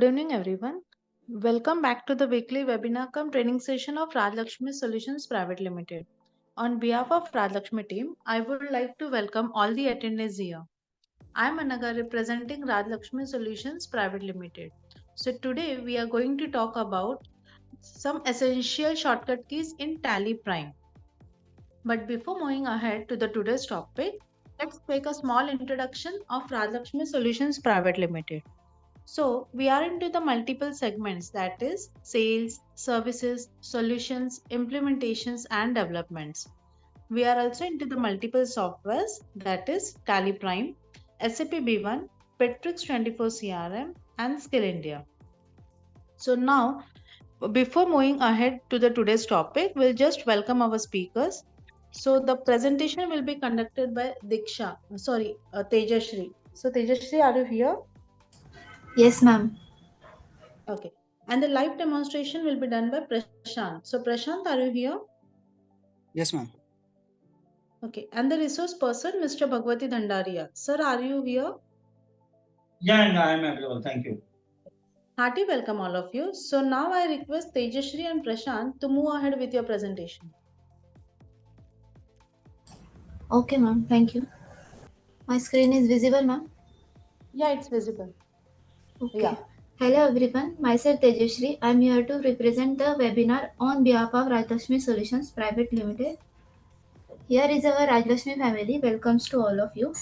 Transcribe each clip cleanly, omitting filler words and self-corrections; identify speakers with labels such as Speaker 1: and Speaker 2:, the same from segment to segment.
Speaker 1: Good evening, everyone. Welcome back to the weekly webinar cum training session of Rajlakshmi Solutions Private Limited. On behalf of Rajlakshmi team, I would like to welcome all the attendees here. I am Anaga representing Rajlakshmi Solutions Private Limited. So today we are going to talk about some essential shortcut keys in Tally Prime. But before moving ahead to the today's topic, let's take a small introduction of Rajlakshmi Solutions Private Limited. So, we are into the multiple segments, that is sales, services, solutions, implementations, and developments. We are also into the multiple softwares, that is Tally Prime, SAP B1, Petrix 24 CRM, and Skill India. So, now before moving ahead to the today's topic, we'll just welcome our speakers. So, the presentation will be conducted by Tejashri. So, Tejashri, are you here?
Speaker 2: Yes, ma'am.
Speaker 1: Okay. And the live demonstration will be done by Prashant. So Prashant, are you here?
Speaker 3: Yes, ma'am.
Speaker 1: Okay. And the resource person, Mr. Bhagwati Dhandaria. Sir, are you here?
Speaker 4: Yeah, and I am available. Thank you.
Speaker 1: Hearty welcome all of you. So now I request Tejashri and Prashant to move ahead with your presentation.
Speaker 2: Okay, ma'am. Thank you. My screen is visible, ma'am?
Speaker 1: Yeah, it's visible.
Speaker 2: Okay.
Speaker 1: Yeah.
Speaker 2: Hello, everyone. Myself Tejashri. I'm here to represent the webinar on behalf of Rajlakshmi Solutions Private Limited. Here is our Rajlakshmi family. Welcomes to all of you.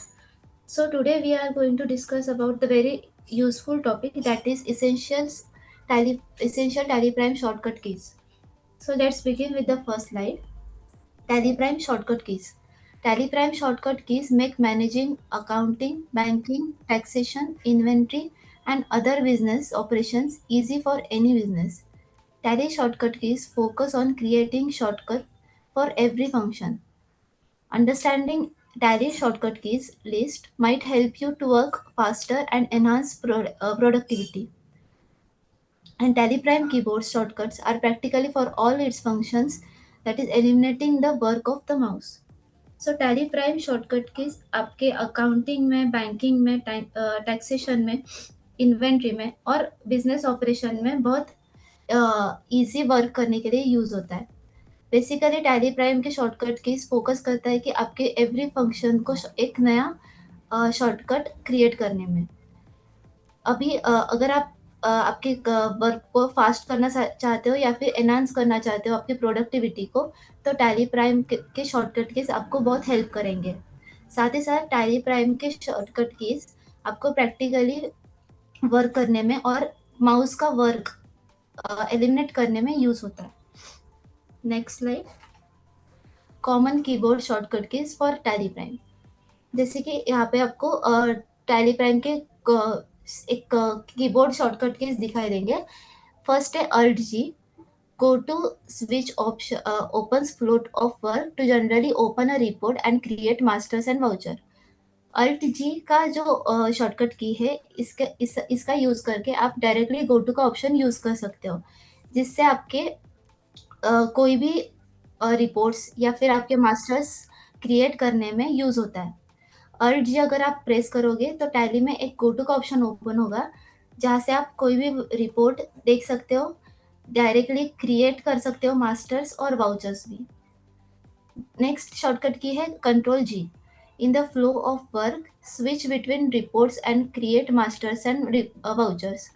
Speaker 2: So today we are going to discuss about the very useful topic, that is essential Tally Prime shortcut keys. So let's begin with the first slide. Tally Prime shortcut keys. Tally Prime shortcut keys make managing accounting, banking, taxation, inventory, and other business operations easy for any business. Tally shortcut keys focus on creating shortcut for every function. Understanding Tally shortcut keys list might help you to work faster and enhance productivity. And Tally Prime keyboard shortcuts are practically for all its functions, that is eliminating the work of the mouse. So tally prime shortcut keys आपके accounting में, banking में, taxation में, inventory में और business operation में बहुत easy work करने के लिए यूज़ होता है. बेसिकली टैली प्राइम के शॉर्टकट कीज फोकस करता है कि आपके एवरी फंक्शन को एक नया शॉर्टकट क्रिएट करने में. अभी अगर आप आपके वर्क को फास्ट करना चाहते हो या फिर एनहांस करना चाहते हो आपकी प्रोडक्टिविटी को, तो टैली प्राइम के शॉर्टकट कीज आपको बहुत हेल्प करेंगे. साथ ही साथ टैली प्राइम के शॉर्टकट कीज आपको प्रैक्टिकली वर्क करने में और माउस का वर्क एलिमिनेट करने में यूज होता है. Next slide. Common keyboard shortcut keys for tally prime. जैसे कि यहाँ पे आपको टैली प्राइम के एक कीबोर्ड शॉर्टकट कीज दिखाई देंगे. फर्स्ट है Alt G. Go to switch opens float of work to generally open a report and create masters and voucher. Alt G का जो शॉर्टकट की है, इसका यूज करके आप डायरेक्टली गो टू का ऑप्शन यूज कर सकते हो, जिससे आपके कोई भी रिपोर्ट्स या फिर आपके मास्टर्स क्रिएट करने में यूज होता है. Alt G अगर आप प्रेस करोगे तो टैली में एक गो टू का ऑप्शन ओपन होगा, जहाँ से आप कोई भी रिपोर्ट देख सकते हो, डायरेक्टली क्रिएट कर सकते हो मास्टर्स और वाउचर्स भी. नेक्स्ट शॉर्टकट की है Ctrl G. In the flow of work switch between reports and create masters and vouchers.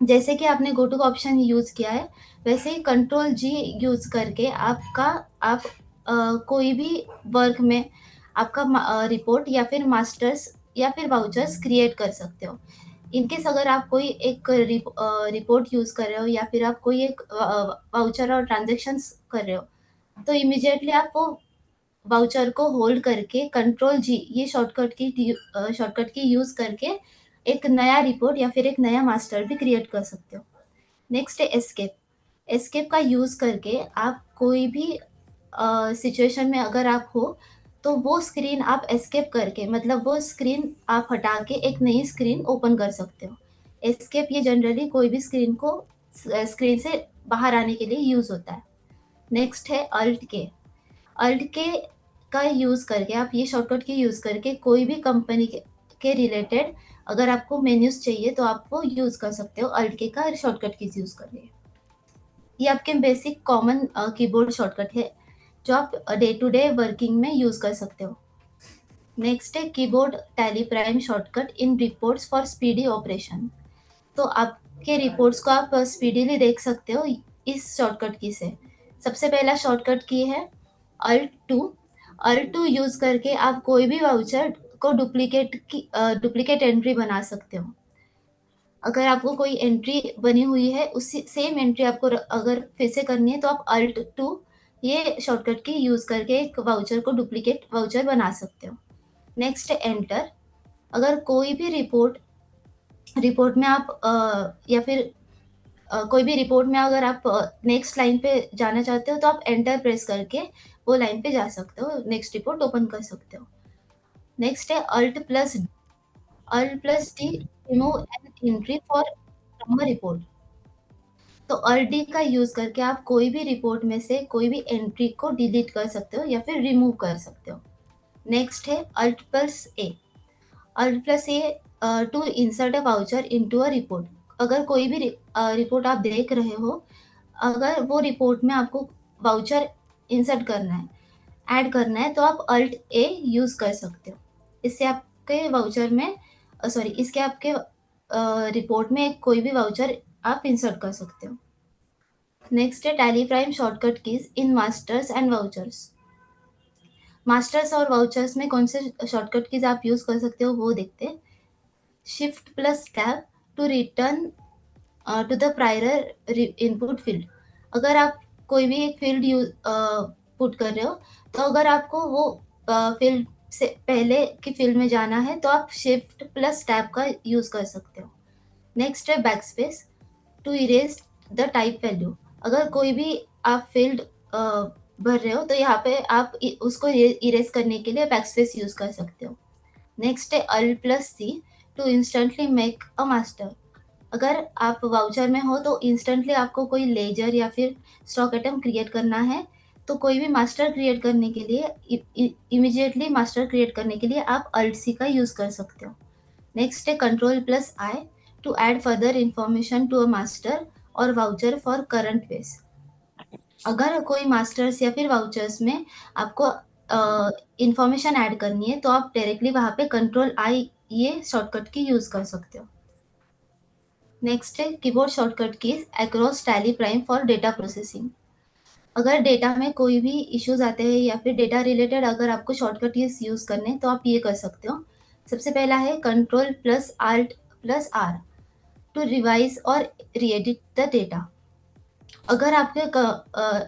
Speaker 2: जैसे कि आपने गो टू का ऑप्शन यूज किया है, वैसे ही Ctrl G यूज करके आप कोई भी वर्क में आपका रिपोर्ट या फिर मास्टर्स या फिर वाउचर्स क्रिएट कर सकते हो. इनकेस अगर आप कोई एक रिपोर्ट यूज कर रहे हो या फिर आप कोई एक वाउचर और ट्रांजेक्शन्स कर रहे हो, तो इमीडिएटली आप वो वाउचर को होल्ड करके Ctrl G ये शॉर्टकट की यूज करके एक नया रिपोर्ट या फिर एक नया मास्टर भी क्रिएट कर सकते हो. नेक्स्ट है एस्केप. एस्केप का यूज करके आप कोई भी सिचुएशन में अगर आप हो, तो वो स्क्रीन आप एस्केप करके, मतलब वो स्क्रीन आप हटा के एक नई स्क्रीन ओपन कर सकते हो. एस्केप ये जनरली कोई भी स्क्रीन से बाहर आने के लिए यूज होता है. नेक्स्ट है Alt K. Alt K का यूज करके आप ये शॉर्टकट की यूज करके कोई भी कंपनी के के रिलेटेड अगर आपको मेन्यूज चाहिए तो आप वो यूज़ कर सकते हो अल्ट के का शॉर्टकट कीज यूज़ करके। ये आपके बेसिक कॉमन कीबोर्ड शॉर्टकट है जो आप डे टू डे वर्किंग में यूज़ कर सकते हो। नेक्स्ट है keyboard tally prime shortcut in reports for speedy operation. तो आपके रिपोर्ट्स को आप स्पीडीली देख सकते हो इस शॉर्टकट की से। सबसे पहला शॉर्टकट की है Alt2 यूज़ करके आप कोई भी वाउचर को डुप्लीकेट एंट्री बना सकते हो। अगर आपको कोई एंट्री बनी हुई है उसी सेम एंट्री आपको अगर फिर से करनी है तो आप Alt2 ये शॉर्टकट की यूज़ करके एक वाउचर को डुप्लीकेट वाउचर बना सकते हो। नेक्स्ट है एंटर। अगर कोई भी रिपोर्ट में आप या फिर कोई भी रिपोर्ट में अगर आप नेक्स्ट लाइन पे जाना चाहते हो तो आप एंटर प्रेस करके वो लाइन पे जा सकते हो, नेक्स्ट रिपोर्ट ओपन कर सकते हो। नेक्स्ट है Alt+D remove an entry from a report. तो Alt+D का यूज़ करके आप कोई भी रिपोर्ट में से कोई भी एंट्री को डिलीट कर सकते हो या फिर रिमूव कर सकते हो। नेक्स्ट है Alt+A to insert a voucher into a report. अगर कोई भी रिपोर्ट आप देख रहे हो, अगर वो रिपोर्ट में आपको वाउचर इंसर्ट करना है, ऐड करना है, तो आप Alt+A यूज़ कर सकते हो। इससे आपके वाउचर में इसके आपके रिपोर्ट में कोई भी वाउचर आप इंसर्ट कर सकते हो। नेक्स्ट है tally prime shortcut keys in masters and vouchers. Masters और वाउचर्स में कौन से शॉर्टकट कीज आप यूज़ कर सकते हो वो देखते हैं। Shift+Tab to return to the prior input field. अगर आप कोई भी एक फील्ड पुट कर रहे हो तो अगर आपको वो फील्ड से पहले की फील्ड में जाना है तो आप Shift+Tab का यूज़ कर सकते हो। नेक्स्ट है backspace to erase the type value. अगर कोई भी आप फील्ड भर रहे हो तो यहाँ पे आप उसको इरेज करने के लिए बैकस्पेस यूज़ कर सकते हो। नेक्स्ट है Alt+C to instantly make a master. अगर आप वाउचर में हो तो इंस्टेंटली आपको कोई लेजर या फिर स्टॉक आइटम क्रिएट करना है तो कोई भी मास्टर क्रिएट करने के लिए इमीडिएटली मास्टर क्रिएट करने के लिए आप Alt+C का यूज़ कर सकते हो। नेक्स्ट है Ctrl+I to add further information to a master और वाउचर फॉर करंट बेस। अगर कोई मास्टर्स या फिर वाउचर्स में आपको इंफॉर्मेशन ऐड करनी है तो आप डायरेक्टली वहाँ पे Ctrl+I ये शॉर्टकट की यूज़ कर सकते हो। नेक्स्ट है keyboard shortcut keys across tally prime for data processing. अगर डेटा में कोई भी इश्यूज आते हैं या फिर डेटा रिलेटेड अगर आपको शॉर्टकट कीज यूज़ करने तो आप ये कर सकते हो। सबसे पहला है Ctrl+Alt+R टू रिवाइज और रीएडिट द डेटा। अगर आपके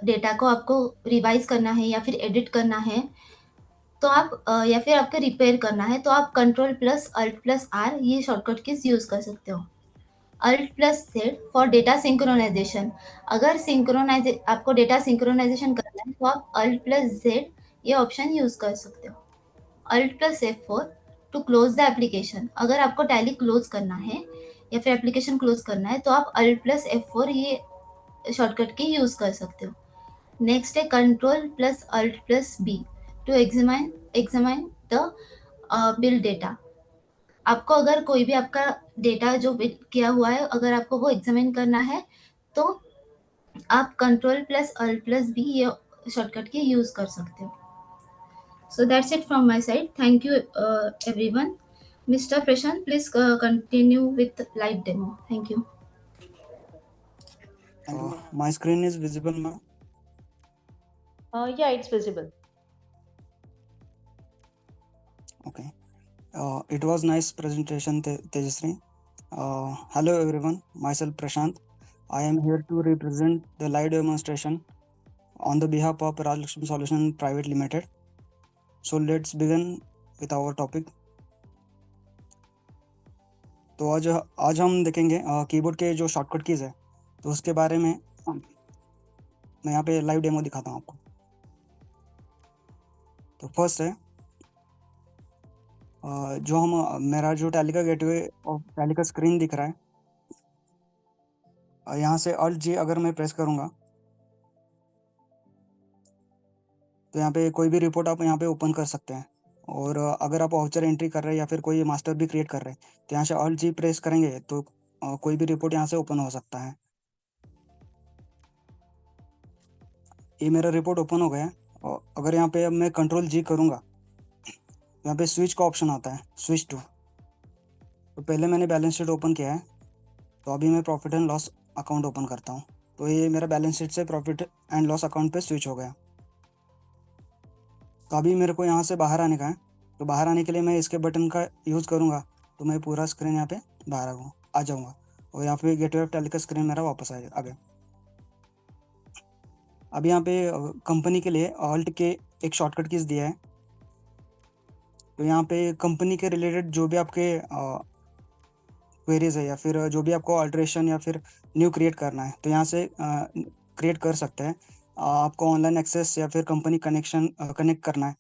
Speaker 2: डेटा को आपको रिवाइज करना है या फिर एडिट करना है तो आप या फिर आपको रिपेयर करना है तो आप Ctrl+Alt+R ये शॉर्टकट कीज यूज़ कर सकते हो। Alt+Z for data synchronisation. अगर आपको डेटा सिंक्रोनाइजेशन करना है तो आप Alt+Z ये ऑप्शन यूज़ कर सकते हो। Alt+F4 to close the application. अगर आपको टैली क्लोज करना है या फिर एप्लीकेशन क्लोज करना है तो आप Alt+F4 ये शॉर्टकट की यूज़ कर सकते हो। नेक्स्ट है Ctrl+Alt+B to examine the bill data. आपको अगर कोई भी आपका डेटा जो बिल किया हुआ है अगर आपको वो एग्जामिन करना है तो आप Ctrl+Alt+B ये शॉर्टकट की यूज़ कर सकते हो। So that's it from my side. Thank you everyone. Mr. Prashant, please continue with live demo. Thank you.
Speaker 3: My screen is visible, ma'am.
Speaker 1: Yeah, it's visible.
Speaker 3: Okay. It was nice presentation, Tejasri. Hello everyone. Myself Prashant. I am here to represent the live demonstration on the behalf of Rajlakshmi Solution Private Limited. So let's begin with our topic. तो आज हम देखेंगे keyboard के जो shortcut keys है तो उसके बारे में मैं यहाँ पे लाइव डेमो दिखाता हूँ आपको। तो फर्स्ट है जो मेरा जो टैली का गेटवे और टैली का स्क्रीन दिख रहा है, यहाँ से Alt+G अगर मैं प्रेस करूँगा तो यहाँ पे कोई भी रिपोर्ट आप यहाँ पे ओपन कर सकते हैं। और अगर आप वाउचर एंट्री कर रहे हैं या फिर कोई मास्टर भी क्रिएट कर रहे हैं तो यहाँ से ऑल्ट जी प्रेस करेंगे तो कोई भी रिपोर्ट यहाँ से ओपन हो सकता है। ये मेरा रिपोर्ट ओपन हो गया है। और अगर यहाँ पे अब मैं कंट्रोल जी करूँगा, यहाँ पे स्विच का ऑप्शन आता है, स्विच टू। तो पहले मैंने बैलेंस शीट ओपन किया है, तो अभी मैं profit and loss account open करता हूँ। तो ये मेरा बैलेंस शीट से प्रॉफिट एंड लॉस अकाउंट पे स्विच हो गया। तो अभी मेरे को यहाँ से बाहर आने का है, तो बाहर आने के लिए मैं इसके बटन का यूज़ करूँगा, तो मैं पूरा स्क्रीन यहाँ पे बाहर आ जाऊँगा और यहाँ पे गेटवे ऑफ टैली का स्क्रीन मेरा वापस आ गया। अब यहाँ पे कंपनी के लिए ऑल्ट के एक शॉर्टकट कीज दिया है। तो यहाँ पे कंपनी के रिलेटेड जो भी आपके क्वेरीज है या फिर जो भी आपको अल्ट्रेशन या फिर न्यू क्रिएट करना है तो यहाँ से क्रिएट कर सकते हैं। आपको ऑनलाइन एक्सेस या फिर कंपनी कनेक्शन कनेक्ट करना है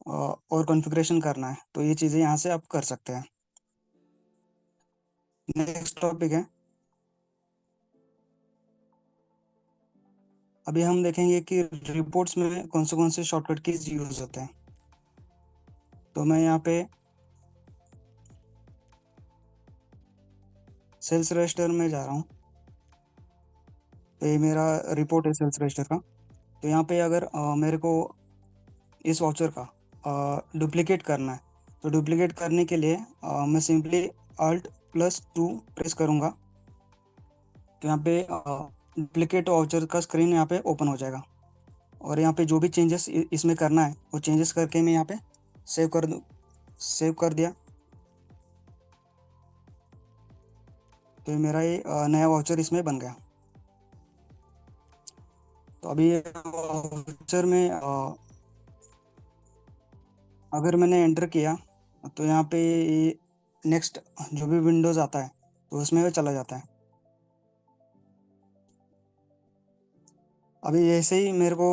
Speaker 3: और कॉन्फ़िगरेशन करना है तो ये चीज़ें यहाँ से आप कर सकते हैं। नेक्स्ट टॉपिक है, अभी हम देखेंगे कि रिपोर्ट्स में कौन से शॉर्टकट कीज यूज होते हैं। तो मैं यहाँ पे सेल्स रजिस्टर में जा रहा हूँ। तो ये मेरा रिपोर्ट है सेल्स रजिस्टर का। तो यहाँ पे अगर मेरे को इस वाउचर का डुप्लीकेट करना है तो डुप्लीकेट करने के लिए मैं सिंपली Alt+2 प्रेस करूँगा। तो यहाँ पे डुप्लीकेट वाउचर का स्क्रीन यहाँ पे ओपन हो जाएगा और यहाँ पे जो भी चेंजेस इसमें करना है वो चेंजेस करके मैं यहाँ पे सेव कर दिया। तो मेरा ये नया वाउचर इसमें बन गया। तो अभी वाउचर में अगर मैंने एंटर किया तो यहाँ पे नेक्स्ट जो भी विंडोज़ आता है तो उसमें वो चला जाता है। अभी ऐसे ही मेरे को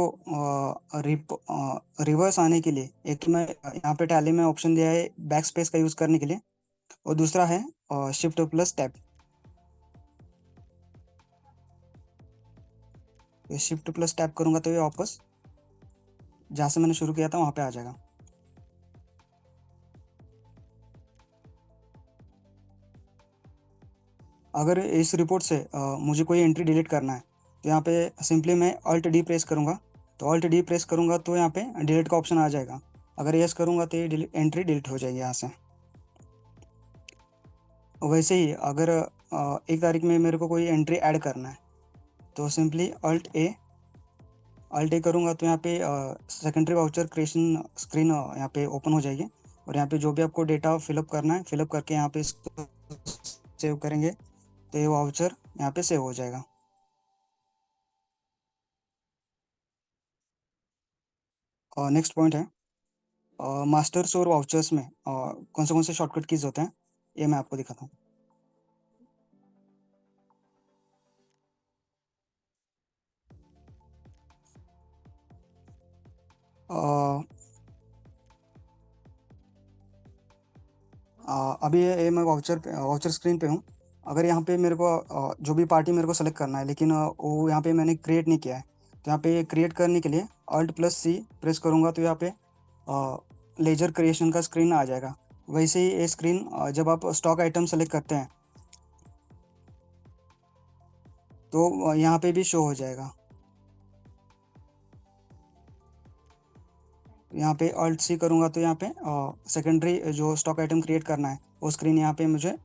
Speaker 3: रिवर्स आने के लिए एक तो मैं यहाँ पे टैली में ऑप्शन दिया है बैक स्पेस का यूज़ करने के लिए और दूसरा है shift plus tab. Shift plus tab करूँगा तो ये वापस जहाँ से मैंने शुरू किया था वहाँ पे आ जाएगा। अगर इस रिपोर्ट से मुझे कोई एंट्री डिलीट करना है तो यहाँ पे सिंपली मैं Alt D प्रेस करूँगा। तो Alt D प्रेस करूँगा तो यहाँ पे डिलीट का ऑप्शन आ जाएगा। अगर यस करूँगा तो ये एंट्री डिलीट हो जाएगी यहाँ से। वैसे ही अगर 1 तारीख में मेरे को कोई एंट्री ऐड करना है तो सिंपली Alt A करूँगा तो यहाँ पे सेकेंडरी वाउचर क्रिएशन स्क्रीन यहाँ पे ओपन हो जाएगी और यहाँ पे जो भी आपको डेटा फिलअप करना है फिलअप करके यहाँ पे इसको सेव करेंगे तो ये वाउचर यहाँ पे सेव हो जाएगा। और नेक्स्ट पॉइंट है मास्टर्स और वाउचर्स में कौन से शॉर्टकट कीज होते हैं ये मैं आपको दिखाता हूँ। अभी ये मैं वाउचर स्क्रीन पे हूँ। अगर यहाँ पे मेरे को जो भी पार्टी मेरे को सेलेक्ट करना है लेकिन वो यहाँ पे मैंने क्रिएट नहीं किया है तो यहाँ पे क्रिएट करने के लिए Alt+C प्रेस करूँगा तो यहाँ पे लेजर क्रिएशन का स्क्रीन आ जाएगा। वैसे ही ये स्क्रीन जब आप स्टॉक आइटम सेलेक्ट करते हैं तो यहाँ पे भी शो हो जाएगा। यहाँ पे Alt+C करूँगा तो यहाँ पे सेकेंडरी जो स्टॉक आइटम क्रिएट करना है वो स्क्रीन यहाँ पे मुझे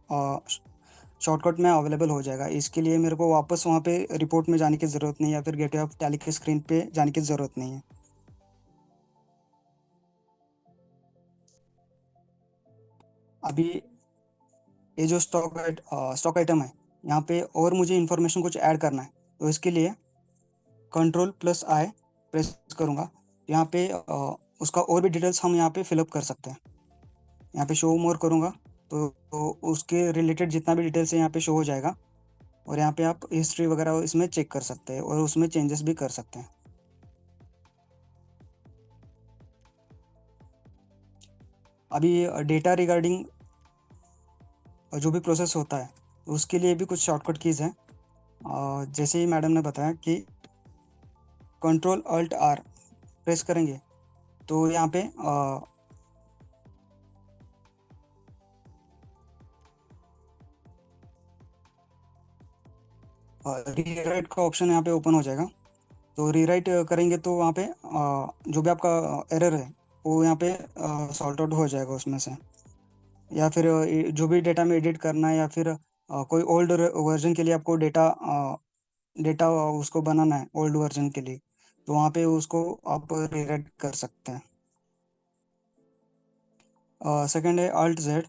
Speaker 3: शॉर्टकट में अवेलेबल हो जाएगा। इसके लिए मेरे को वापस वहाँ पे रिपोर्ट में जाने की ज़रूरत नहीं है या फिर गेटवे ऑफ टैली के स्क्रीन पे जाने की ज़रूरत नहीं है। अभी ये जो स्टॉक आइटम है यहाँ पे और मुझे इन्फॉर्मेशन कुछ ऐड करना है तो इसके लिए Ctrl+I प्रेस करूँगा। यहाँ पे उसका और भी डिटेल्स हम यहाँ पे फिलअप कर सकते हैं। यहाँ पे शो मोर करूँगा तो उसके रिलेटेड जितना भी डिटेल्स है यहाँ पे शो हो जाएगा और यहाँ पे आप हिस्ट्री वगैरह इसमें चेक कर सकते हैं और उसमें चेंजेस भी कर सकते हैं। अभी डेटा रिगार्डिंग जो भी प्रोसेस होता है उसके लिए भी कुछ शॉर्टकट कीज़ हैं। जैसे ही मैडम ने बताया कि Ctrl+Alt+R प्रेस करेंगे तो यहाँ पे रीराइट का ऑप्शन यहाँ पे ओपन हो जाएगा। तो रीराइट करेंगे तो वहाँ पे जो भी आपका एरर है वो यहाँ पे सॉल्ट आउट हो जाएगा उसमें से। या फिर जो भी डेटा में एडिट करना है या फिर कोई ओल्ड वर्जन के लिए आपको डेटा उसको बनाना है ओल्ड वर्जन के लिए, तो वहाँ पे उसको आप रीराइट कर सकते हैं। सेकंड है Alt Z।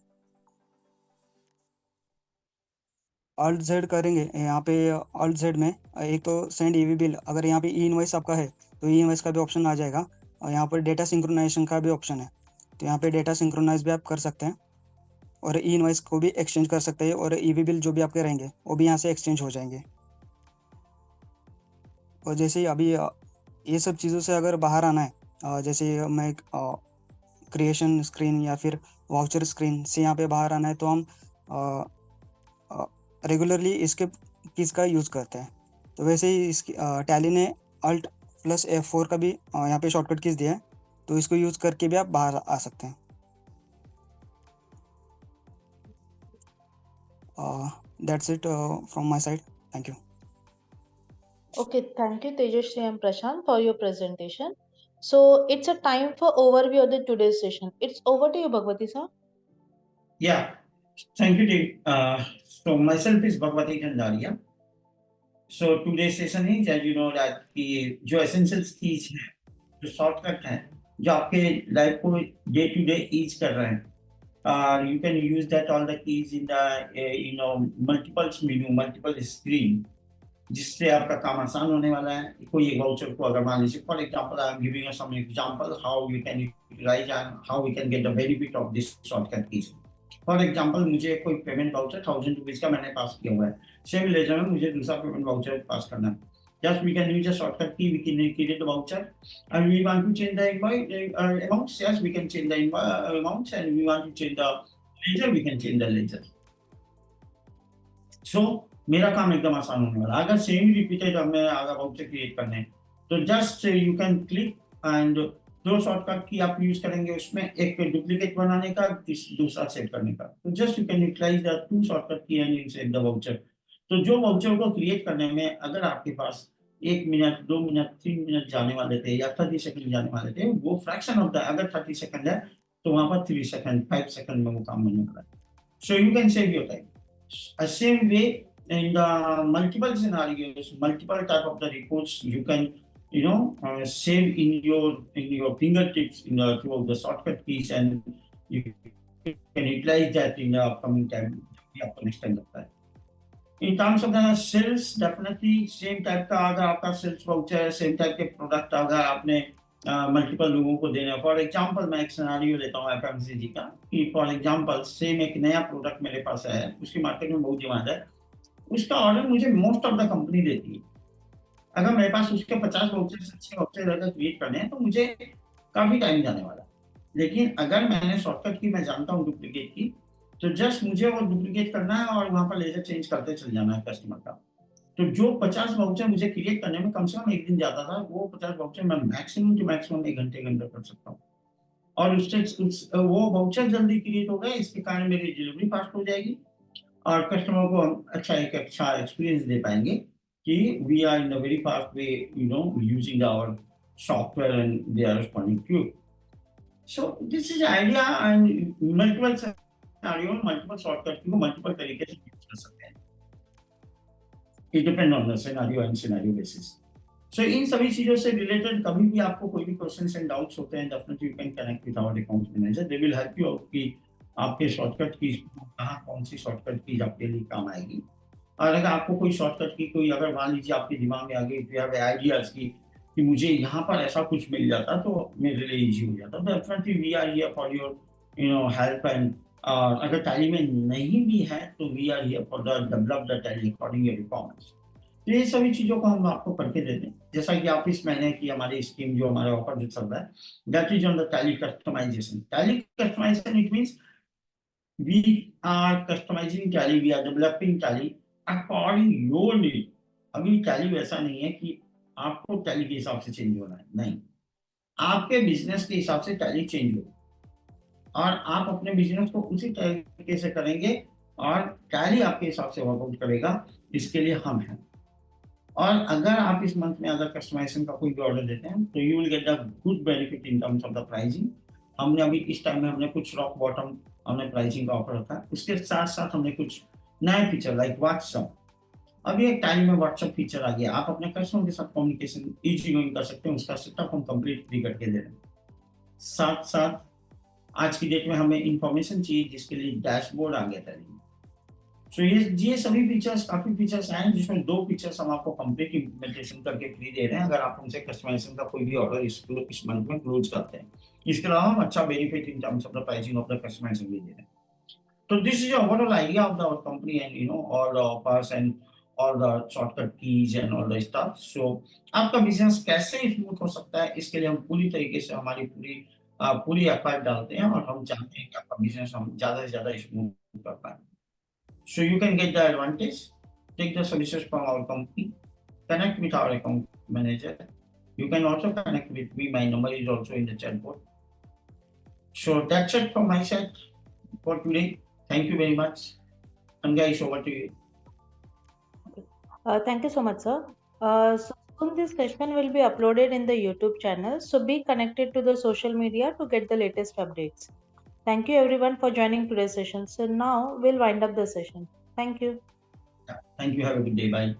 Speaker 3: Alt Z करेंगे यहाँ पे। Alt Z में एक तो सेंड ईवी बिल, अगर यहाँ पे ई इनवॉइस आपका है तो ई इनवॉइस का भी ऑप्शन आ जाएगा। और यहाँ पर डेटा सिंक्रोनाइजेशन का भी ऑप्शन है, तो यहाँ पे डेटा सिंक्रोनाइज भी आप कर सकते हैं और ई इनवॉइस को भी एक्सचेंज कर सकते हैं, और ईवी बिल जो भी आपके रहेंगे वो भी यहाँ से एक्सचेंज हो जाएंगे। और जैसे ही अभी ये सब चीज़ों से अगर बाहर आना है, जैसे मैं क्रिएशन स्क्रीन या फिर वाउचर स्क्रीन से यहाँ पे बाहर आना है, तो हम रेगुलरली इसके कीज़ का यूज़ करते हैं। तो वैसे ही इसकी टैली ने Alt + F4 का भी यहाँ पे शॉर्टकट कीज़ दिया है, तो इसको यूज़ करके भी आप बाहर आ सकते हैं। That's it from my side. Thank you.
Speaker 1: Okay, thank you Tejasri and Prashant for your presentation. So it's a time for overview of the today's session. It's over to you, Bhagwati sir.
Speaker 4: Yeah, thank you, Dave. So myself is Bhagwati Kandaria. So today's session is, as you know, that कि जो essentials keys हैं, जो shortcut हैं, जो आपके life को day to day ease कर रहे हैं, you can use that all the keys in the multiple menu, multiple screen, जिससे आपका काम आसान होने वाला है। कोई एक वाउचर को अगर मान लीजिए, for example I am giving some example how you can utilise and how we can get the benefit of this shortcut keys. For example मुझे कोई पेमेंट वाउचर 1000 रुपीज का मैंने पास किया हुआ है, सेम लेजर में मुझे दूसरा पेमेंट वाउचर पास करना है। Just we can use a shortcut key, we can create the voucher and we want to change the amounts. Yes, we can change the amounts, and we want to change the ledger, we can change the ledger. So मेरा काम एकदम आसान होने वाला। अगर same repeated हमें अगर voucher create करने हैं तो just you can click and दो शॉर्टकट की आप यूज करेंगे, उसमें एक डुप्लीकेट बनाने का, दूसरा सेव करने का। तो just you can utilise the two shortcut key and save the voucher. तो जो वाउचर को क्रिएट करने में अगर आपके पास 1 मिनट 2 मिनट 3 मिनट जाने वाले थे या 30 सेकंड जाने वाले थे, वो फ्रैक्शन ऑफ द, अगर 30 सेकंड है तो वहां पर 3 सेकंड 5 सेकंड में वो काम होने वाला है। So you can save your time. Same way in the multiple scenarios, multiple type of the reports, you can save in your fingertips through the shortcut keys, and you can utilize that in the upcoming time आपको next time लगता है। In terms of the sales, definitely same type का अगर आपका sales voucher, same type के product अगर आपने multiple लोगों को देना है। फॉर एग्जांपल मैं एक सिनेरियो लेता हूँ FMCG का, कि फॉर एग्जांपल सेम एक नया प्रोडक्ट मेरे पास है, उसकी मार्केट में बहुत डिमांड है, उसका ऑर्डर मुझे मोस्ट ऑफ द कंपनी देती है। अगर मेरे पास उसके 50 वाउचर से 6 वाउचर अगर क्रिएट करने हैं तो मुझे काफी टाइम जाने वाला है। लेकिन अगर मैंने शॉर्टकट की, मैं जानता हूँ डुप्लीकेट की, तो जस्ट मुझे वो डुप्लीकेट करना है और वहां पर लेजर चेंज करते चल जाना है कस्टमर का। तो जो 50 वाउचर मुझे क्रिएट करने में कम से कम 1 दिन जाता था, वो 50 वाउचर मैं मैक्सिमम टू मैक्सिमम 1 घंटे के अंदर कर सकता हूँ। और उससे वो वाउचर जल्दी क्रिएट हो गए, इसके कारण मेरी डिलीवरी फास्ट हो जाएगी और कस्टमर को हम अच्छा एक्सपीरियंस दे पाएंगे कि we are in a very fast way using our software and they are responding quick. So this is idea, and multiple scenario, multiple shortcut को मल्टीपल तरीके से यूज कर सकते हैं। It depend on the scenario and scenario basis. So इन सभी चीजों से रिलेटेड कभी भी आपको कोई भी क्वेश्चंस एंड डाउट्स होते हैं, definitely you can connect with our account manager, they will help you out कि आपके शॉर्टकट की कहाँ कौन सी शॉर्टकट की आपके लिए काम आएगी। और अगर आपको कोई शॉर्टकट की कोई, अगर मान लीजिए आपके दिमाग में आ गई, इफ यू हैव आइडियाज की कि मुझे यहाँ पर ऐसा कुछ मिल जाता तो मेरे लिए इजी हो जाता, definitely we are here for your help. And अगर टैली में नहीं भी है तो we are here for the develop the Tally according your requirements. तो ये सभी चीजों को हम आपको करके देते हैं। जैसा कि आप इस महीने की हमारी स्कीम, जो हमारा ऑफर जो चल रहा है, that is on the Tally customisation. Tally customisation it means we are customizing Tally, we are developing Tally according your need। अभी Tally वैसा नहीं है कि आपको Tally के हिसाब से चेंज होना है, नहीं, आपके बिजनेस के हिसाब से Tally चेंज हो और आप अपने बिजनेस को उसी तरीके से करेंगे और Tally आपके हिसाब से वर्कआउट करेगा। इसके लिए हम हैं। और अगर आप इस मंथ में अगर कस्टमाइजेशन का कोई भी ऑर्डर देते हैं तो you will get the good benefit in terms of the pricing. हमने अभी इस टाइम में हमने कुछ रॉक बॉटम हमने प्राइसिंग का ऑफर रखा है, उसके साथ साथ हमने कुछ नए फीचर लाइक व्हाट्सएप। अभी एक टाइम में व्हाट्सएप फीचर आ गया, आप अपने कस्टमर के साथ कम्युनिकेशन इजी गोइंग कर सकते हैं, उसका सेटअप हम कंप्लीट फ्री करके दे रहे हैं। साथ साथ आज की डेट में हमें इंफॉर्मेशन चाहिए जिसके लिए डैशबोर्ड आ गया था। सो ये सभी फीचर्स काफी फीचर्स आए हैं, जिसमें 2 फीचर्स हम आपको कंप्लीट इंप्लीमेंटेशन करके फ्री दे रहे हैं अगर आप हमसे कस्टमाइजेशन का कोई भी ऑर्डर इस मंथ में क्लोज करते हैं। इसके अलावा हम अच्छा benefit in terms of the pricing of the customization भी दे रहे हैं। तो this is overall idea of our company and you know all the offers and all the shortcut keys and all the stuff. So आपका business कैसे smooth हो सकता है, इसके लिए हम पूरी तरीके से हमारी पूरी एफर्ट डालते हैं और हम चाहते हैं कि आपका बिजनेस हम ज्यादा से ज्यादा स्मूथ कर पाए। So you can get the advantage, take the solutions from our company, connect with our account manager. You can also connect with me. My number is also in the chat board. So that's it from my side for today. Thank you very much. And guys, over to you.
Speaker 1: Thank you so much, sir. So soon this session will be uploaded in the YouTube channel. So be connected to the social media to get the latest updates. Thank you everyone for joining today's session. So now we'll wind up the session. Thank you.
Speaker 4: Thank you. Have a good day. Bye.